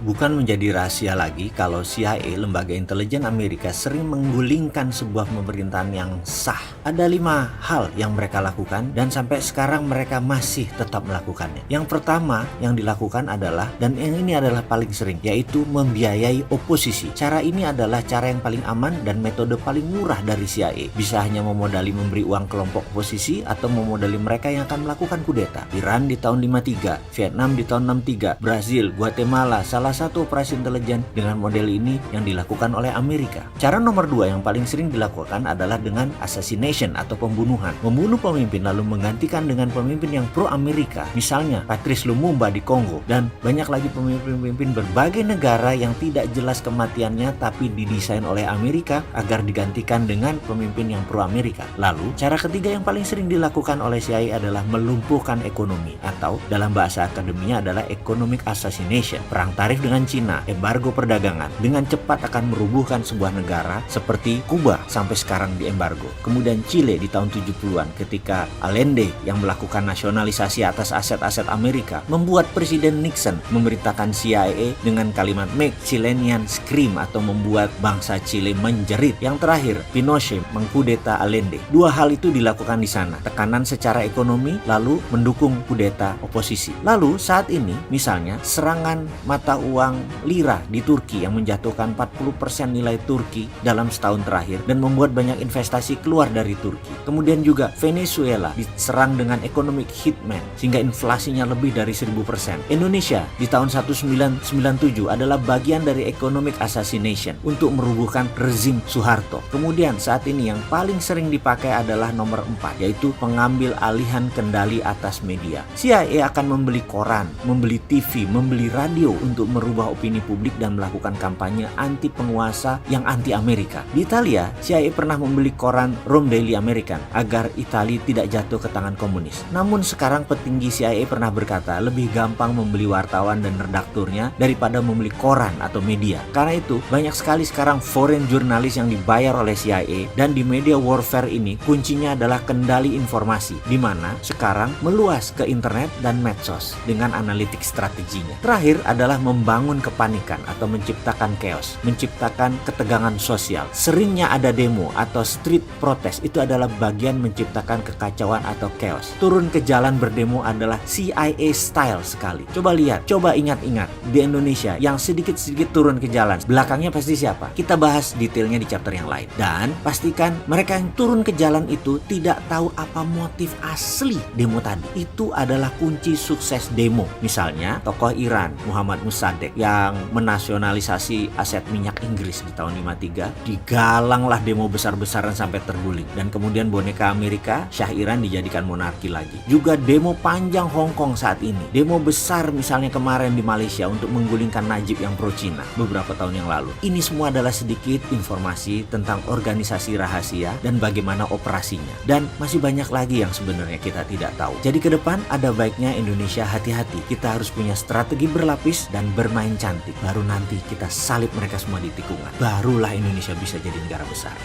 Bukan menjadi rahasia lagi kalau CIA, lembaga intelijen Amerika, sering menggulingkan sebuah pemerintahan yang sah. Ada 5 hal yang mereka lakukan dan sampai sekarang mereka masih tetap melakukannya. Yang pertama yang dilakukan adalah, dan yang ini adalah paling sering, yaitu membiayai oposisi. Cara ini adalah cara yang paling aman dan metode paling murah dari CIA. Bisa hanya memodali memberi uang kelompok oposisi atau memodali mereka yang akan melakukan kudeta. Iran di tahun 53, Vietnam di tahun 63, Brazil, Guatemala, salah satu operasi intelijen dengan model ini yang dilakukan oleh Amerika. Cara nomor 2 yang paling sering dilakukan adalah dengan assassination atau pembunuhan. Membunuh pemimpin lalu menggantikan dengan pemimpin yang pro-Amerika. Misalnya Patrice Lumumba di Kongo, dan banyak lagi pemimpin-pemimpin berbagai negara yang tidak jelas kematiannya tapi didesain oleh Amerika agar digantikan dengan pemimpin yang pro-Amerika. Lalu, cara ketiga yang paling sering dilakukan oleh CIA adalah melumpuhkan ekonomi, atau dalam bahasa akademinya adalah economic assassination. Perang tarif dengan Cina, embargo perdagangan, dengan cepat akan merubuhkan sebuah negara seperti Kuba sampai sekarang di embargo. Kemudian Chile di tahun 70-an ketika Allende yang melakukan nasionalisasi atas aset-aset Amerika membuat Presiden Nixon memerintahkan CIA dengan kalimat "Make Chileans Scream" atau membuat bangsa Chile menjerit. Yang terakhir, Pinochet mengkudeta Allende. 2 hal itu dilakukan di sana. Tekanan secara ekonomi lalu mendukung kudeta oposisi. Lalu saat ini misalnya serangan mata uang lira di Turki yang menjatuhkan 40% nilai Turki dalam setahun terakhir dan membuat banyak investasi keluar dari Turki. Kemudian juga Venezuela diserang dengan economic hitman sehingga inflasinya lebih dari 1000%. Indonesia di tahun 1997 adalah bagian dari economic assassination untuk merubuhkan rezim Soeharto. Kemudian saat ini yang paling sering dipakai adalah nomor 4, yaitu pengambil alihan kendali atas media. CIA akan membeli koran, membeli TV, membeli radio untuk merubah opini publik dan melakukan kampanye anti penguasa yang anti Amerika. Di Italia, CIA pernah membeli koran Rome Daily American agar Italia tidak jatuh ke tangan komunis. Namun sekarang petinggi CIA pernah berkata lebih gampang membeli wartawan dan redakturnya daripada membeli koran atau media. Karena itu, banyak sekali sekarang foreign jurnalis yang dibayar oleh CIA, dan di media warfare ini kuncinya adalah kendali informasi, di mana sekarang meluas ke internet dan medsos dengan analitik strateginya. Terakhir adalah membangun kepanikan atau menciptakan chaos, menciptakan ketegangan sosial. Seringnya ada demo atau street protest, itu adalah bagian menciptakan kekacauan atau chaos. Turun ke jalan berdemo adalah CIA style sekali. Coba lihat, coba ingat-ingat di Indonesia yang sedikit-sedikit turun ke jalan, belakangnya pasti siapa? Kita bahas detailnya di chapter yang lain. Dan pastikan mereka yang turun ke jalan itu tidak tahu apa motif asli demo tadi. Itu adalah kunci sukses demo. Misalnya tokoh Iran Muhammad Mossadegh yang menasionalisasi aset minyak Inggris di tahun 53, digalanglah demo besar-besaran sampai terguling, dan kemudian boneka Amerika Shah Iran dijadikan monarki lagi. Juga demo panjang Hong Kong saat ini, demo besar misalnya kemarin di Malaysia untuk menggulingkan Najib yang pro Cina beberapa tahun yang lalu. Ini semua adalah sedikit informasi tentang organisasi rahasia dan bagaimana operasinya, dan masih banyak lagi yang sebenarnya kita tidak tahu. Jadi ke depan ada baiknya Indonesia hati-hati. Kita harus punya strategi berlapis dan bermain cantik. Baru nanti kita salib mereka semua di tikungan. Barulah Indonesia bisa jadi negara besar.